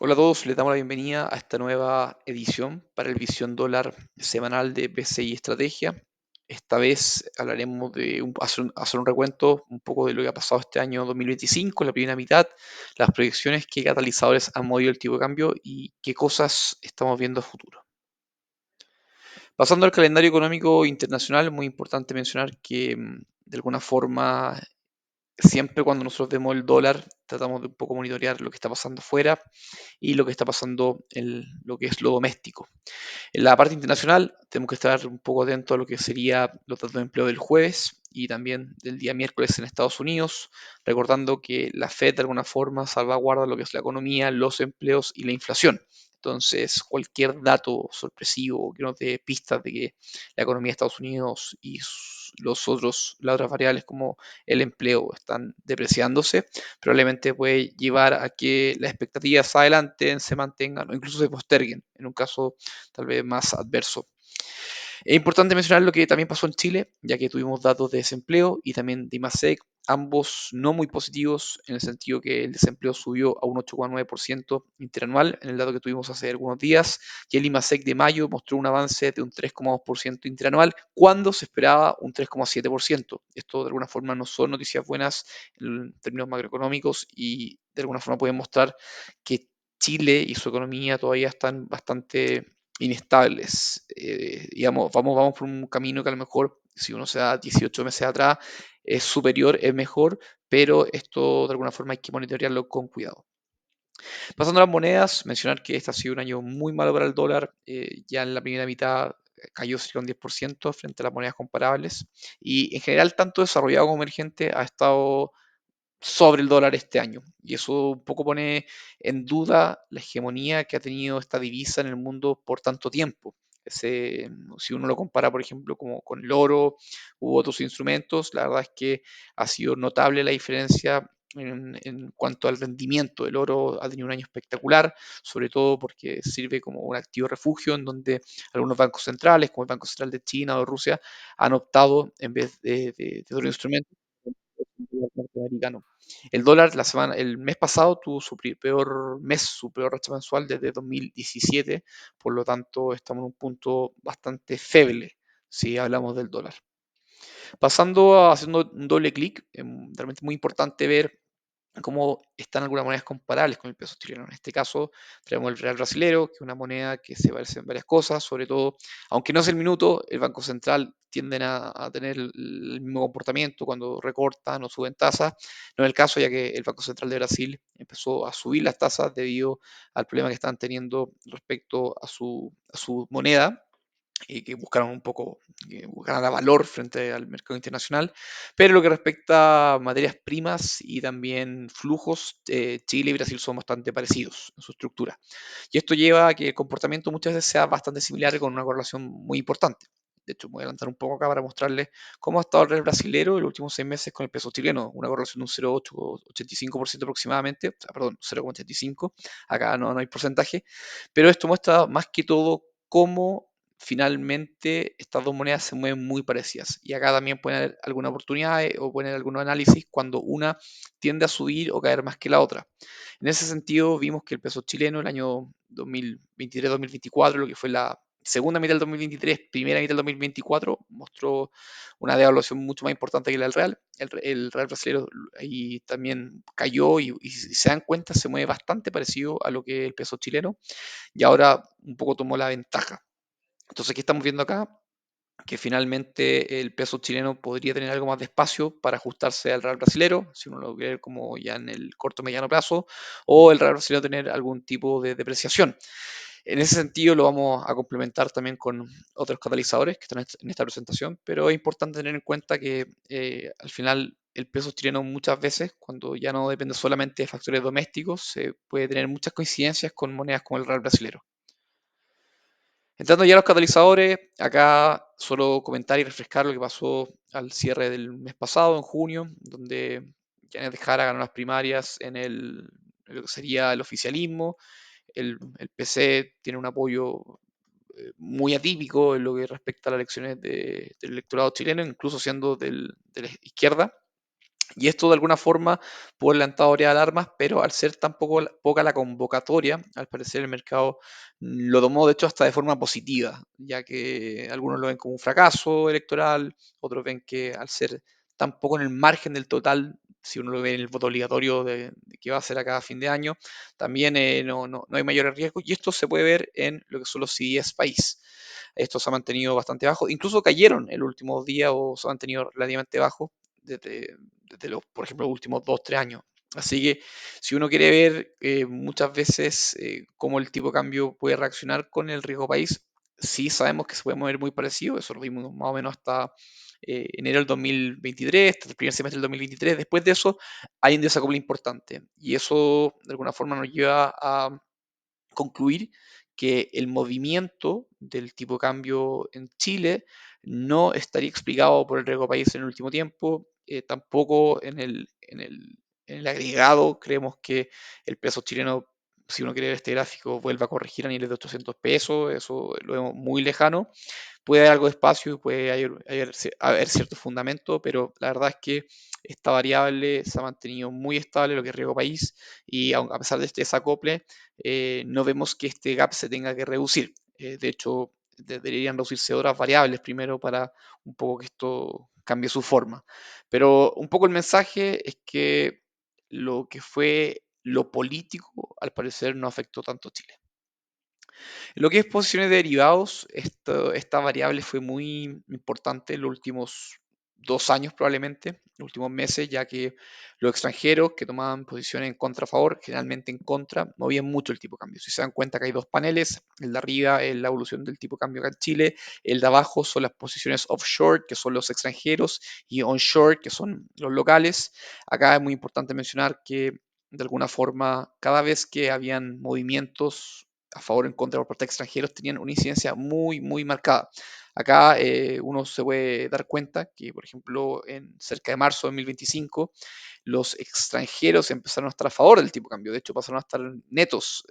Hola a todos, les damos la bienvenida a esta nueva edición para el Visión Dólar semanal de BCI Estrategia. Esta vez hablaremos de hacer un recuento un poco de lo que ha pasado este año 2025, la primera mitad, las proyecciones, qué catalizadores han movido el tipo de cambio y qué cosas estamos viendo a futuro. Pasando al calendario económico internacional, muy importante mencionar que de alguna forma siempre cuando nosotros vemos el dólar, tratamos de un poco monitorear lo que está pasando fuera y lo que está pasando en lo que es lo doméstico. En la parte internacional tenemos que estar un poco atentos a lo que sería los datos de empleo del jueves y también del día miércoles en Estados Unidos, recordando que la Fed de alguna forma salvaguarda lo que es la economía, los empleos y la inflación. Entonces, cualquier dato sorpresivo que nos dé pistas de que la economía de Estados Unidos y las otras variables como el empleo están depreciándose, probablemente puede llevar a que las expectativas adelante se mantengan o incluso se posterguen en un caso tal vez más adverso. Es importante mencionar lo que también pasó en Chile, ya que tuvimos datos de desempleo y también de IMASEC, ambos no muy positivos, en el sentido que el desempleo subió a un 8,9% interanual en el dato que tuvimos hace algunos días, y el IMASEC de mayo mostró un avance de un 3,2% interanual, cuando se esperaba un 3,7%. Esto de alguna forma no son noticias buenas en términos macroeconómicos y de alguna forma pueden mostrar que Chile y su economía todavía están bastante inestables. Digamos, vamos por un camino que a lo mejor, si uno se da 18 meses atrás, es superior, es mejor, pero esto de alguna forma hay que monitorearlo con cuidado. Pasando a las monedas, mencionar que este ha sido un año muy malo para el dólar. Ya en la primera mitad cayó cerca de un 10% frente a las monedas comparables. Y en general, tanto desarrollado como emergente ha estado sobre el dólar este año. Y eso un poco pone en duda la hegemonía que ha tenido esta divisa en el mundo por tanto tiempo. Si uno lo compara, por ejemplo, como con el oro u otros instrumentos, la verdad es que ha sido notable la diferencia en cuanto al rendimiento. El oro ha tenido un año espectacular, sobre todo porque sirve como un activo refugio en donde algunos bancos centrales, como el Banco Central de China o de Rusia, han optado en vez de otro instrumento norteamericano. El dólar el mes pasado tuvo peor mes, su peor racha mensual desde 2017, por lo tanto estamos en un punto bastante feble si hablamos del dólar. Pasando a haciendo un doble clic, realmente muy importante ver cómo están algunas monedas comparables con el peso chileno. En este caso, tenemos el real brasilero, que es una moneda que se parece en varias cosas, sobre todo, aunque no es el minuto, el Banco Central tienden a tener el mismo comportamiento cuando recortan o suben tasas. No es el caso, ya que el Banco Central de Brasil empezó a subir las tasas debido al problema que están teniendo respecto a su moneda y que buscaron un poco que ganar valor frente al mercado internacional. Pero lo que respecta a materias primas y también flujos, Chile y Brasil son bastante parecidos en su estructura. Y esto lleva a que el comportamiento muchas veces sea bastante similar con una correlación muy importante. De hecho, voy a adelantar un poco acá para mostrarles cómo ha estado el real brasilero en los últimos 6 meses con el peso chileno, una correlación de un 0,85% aproximadamente, o sea, perdón, 0,85, acá no hay porcentaje, pero esto muestra más que todo cómo finalmente estas dos monedas se mueven muy parecidas. Y acá también pueden haber alguna oportunidad o pueden haber algunos análisis cuando una tiende a subir o caer más que la otra. En ese sentido, vimos que el peso chileno el año 2023-2024, lo que fue la segunda mitad del 2023, primera mitad del 2024, mostró una devaluación mucho más importante que la del real. El real brasileño ahí también cayó y si se dan cuenta se mueve bastante parecido a lo que es el peso chileno y ahora un poco tomó la ventaja. Entonces, ¿qué estamos viendo acá? Que finalmente el peso chileno podría tener algo más de espacio para ajustarse al real brasilero, si uno lo quiere como ya en el corto o mediano plazo, o el real brasilero tener algún tipo de depreciación. En ese sentido lo vamos a complementar también con otros catalizadores que están en esta presentación, pero es importante tener en cuenta que al final el peso chileno muchas veces, cuando ya no depende solamente de factores domésticos, se puede tener muchas coincidencias con monedas como el real brasilero. Entrando ya a los catalizadores, acá solo comentar y refrescar lo que pasó al cierre del mes pasado, en junio, donde Janet Jara ganó las primarias en lo que sería el oficialismo. El PC tiene un apoyo muy atípico en lo que respecta a las elecciones del electorado chileno, incluso siendo de la izquierda. Y esto de alguna forma puede levantar varias alarmas, pero al ser tan poca la convocatoria, al parecer el mercado lo tomó de hecho hasta de forma positiva, ya que algunos lo ven como un fracaso electoral, otros ven que al ser tan poco en el margen del total, si uno lo ve en el voto obligatorio de que va a ser a cada fin de año, también no hay mayores riesgos y esto se puede ver en lo que son los CDS país. Estos se han mantenido bastante bajos, incluso cayeron el último día o se han mantenido relativamente bajos desde los, por ejemplo, los últimos 2, 3 años. Así que si uno quiere ver muchas veces cómo el tipo de cambio puede reaccionar con el riesgo país, sí sabemos que se puede mover muy parecido, eso lo vimos más o menos hasta enero del 2023, hasta el primer semestre del 2023. Después de eso hay un desacople importante y eso de alguna forma nos lleva a concluir que el movimiento del tipo de cambio en Chile no estaría explicado por el riesgo país en el último tiempo, tampoco en el agregado. Creemos que el peso chileno, si uno quiere ver este gráfico, vuelva a corregir a niveles de 800 pesos, eso lo vemos muy lejano. Puede haber algo de espacio, puede haber cierto fundamento, pero la verdad es que esta variable se ha mantenido muy estable, lo que es riesgo país, y a pesar de este desacople, no vemos que este gap se tenga que reducir. De hecho, deberían reducirse otras variables primero para un poco que esto cambie su forma. Pero un poco el mensaje es que lo que fue lo político, al parecer, no afectó tanto a Chile. Lo que es posiciones de derivados, esta variable fue muy importante en los últimos 2 años probablemente, los últimos meses, ya que los extranjeros que tomaban posiciones en contra a favor, generalmente en contra, movían mucho el tipo de cambio. Si se dan cuenta que hay dos paneles, el de arriba es la evolución del tipo de cambio acá en Chile, el de abajo son las posiciones offshore, que son los extranjeros, y onshore, que son los locales. Acá es muy importante mencionar que de alguna forma, cada vez que habían movimientos a favor o en contra por parte de extranjeros, tenían una incidencia muy, muy marcada. Acá uno se puede dar cuenta que, por ejemplo, en cerca de marzo de 2025, los extranjeros empezaron a estar a favor del tipo de cambio, de hecho pasaron a estar netos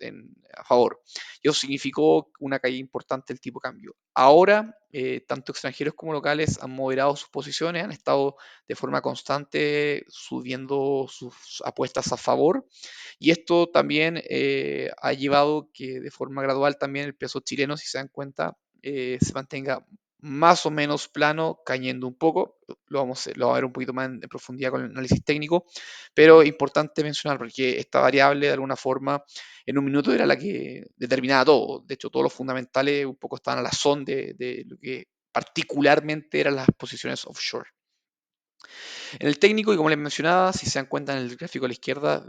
a favor. Y eso significó una caída importante del tipo de cambio. Ahora, tanto extranjeros como locales han moderado sus posiciones, han estado de forma constante subiendo sus apuestas a favor y esto también ha llevado que de forma gradual también el peso chileno, si se dan cuenta, se mantenga más o menos plano, cayendo un poco. Lo vamos a ver un poquito más en profundidad con el análisis técnico, pero importante mencionar porque esta variable de alguna forma en un minuto era la que determinaba todo. De hecho, todos los fundamentales un poco estaban a la son de lo que particularmente eran las posiciones offshore. En el técnico, y como les mencionaba, si se dan cuenta en el gráfico a la izquierda,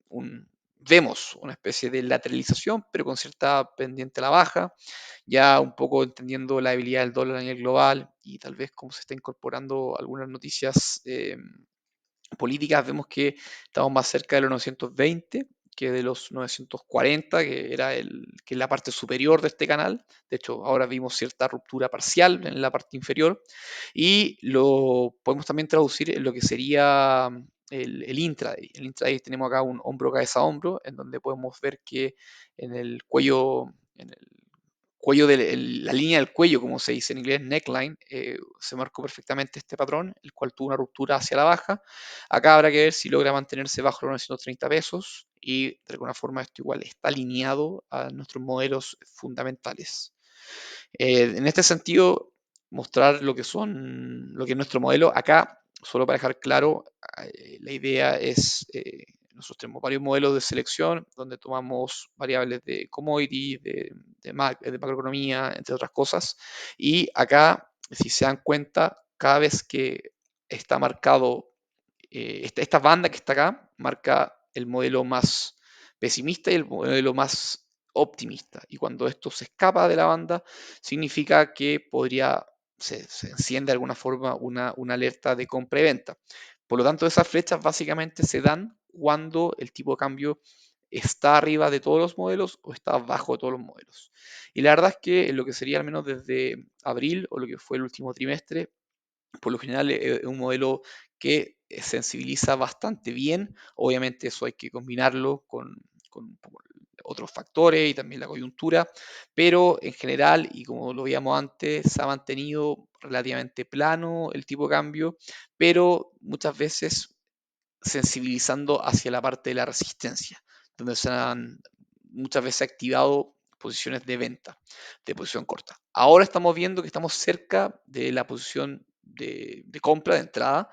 un, vemos una especie de lateralización, pero con cierta pendiente a la baja, ya un poco entendiendo la debilidad del dólar a nivel global y tal vez cómo se está incorporando algunas noticias políticas, vemos que estamos más cerca de los 920 que de los 940, que es la parte superior de este canal. De hecho, ahora vimos cierta ruptura parcial en la parte inferior y lo podemos también traducir en lo que sería el intraday. El intraday tenemos acá un hombro cabeza a hombro, en donde podemos ver que en el cuello, en el cuello de la línea del cuello, como se dice en inglés, neckline, se marcó perfectamente este patrón, el cual tuvo una ruptura hacia la baja. Acá habrá que ver si logra mantenerse bajo los 930 pesos y de alguna forma esto igual está alineado a nuestros modelos fundamentales. En este sentido, mostrar lo que es nuestro modelo. Acá, solo para dejar claro, la idea es, nosotros tenemos varios modelos de selección donde tomamos variables de commodity, de macroeconomía, entre otras cosas. Y acá, si se dan cuenta, cada vez que está marcado, esta banda que está acá, marca el modelo más pesimista y el modelo más optimista. Y cuando esto se escapa de la banda, significa que se enciende de alguna forma una alerta de compra y venta. Por lo tanto, esas flechas básicamente se dan cuando el tipo de cambio está arriba de todos los modelos o está abajo de todos los modelos. Y la verdad es que en lo que sería al menos desde abril o lo que fue el último trimestre, por lo general es un modelo que sensibiliza bastante bien. Obviamente eso hay que combinarlo con un poco otros factores y también la coyuntura, pero en general, y como lo veíamos antes, se ha mantenido relativamente plano el tipo de cambio, pero muchas veces sensibilizando hacia la parte de la resistencia, donde se han muchas veces activado posiciones de venta, de posición corta. Ahora estamos viendo que estamos cerca de la posición de compra, de entrada.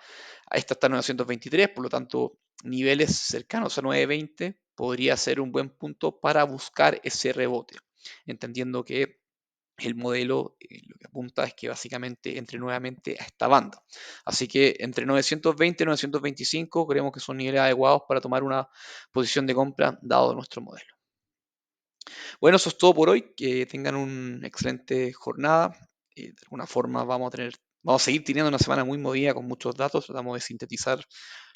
Esta está en 923, por lo tanto, niveles cercanos a 920 podría ser un buen punto para buscar ese rebote, entendiendo que el modelo lo que apunta es que básicamente entre nuevamente a esta banda. Así que entre 920 y 925 creemos que son niveles adecuados para tomar una posición de compra dado nuestro modelo. Bueno, eso es todo por hoy. Que tengan una excelente jornada. De alguna forma vamos a seguir teniendo una semana muy movida con muchos datos. Tratamos de sintetizar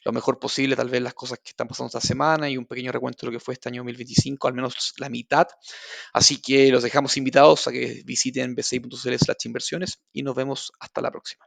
lo mejor posible, tal vez las cosas que están pasando esta semana y un pequeño recuento de lo que fue este año 2025, al menos la mitad. Así que los dejamos invitados a que visiten bci.cl/inversiones y nos vemos hasta la próxima.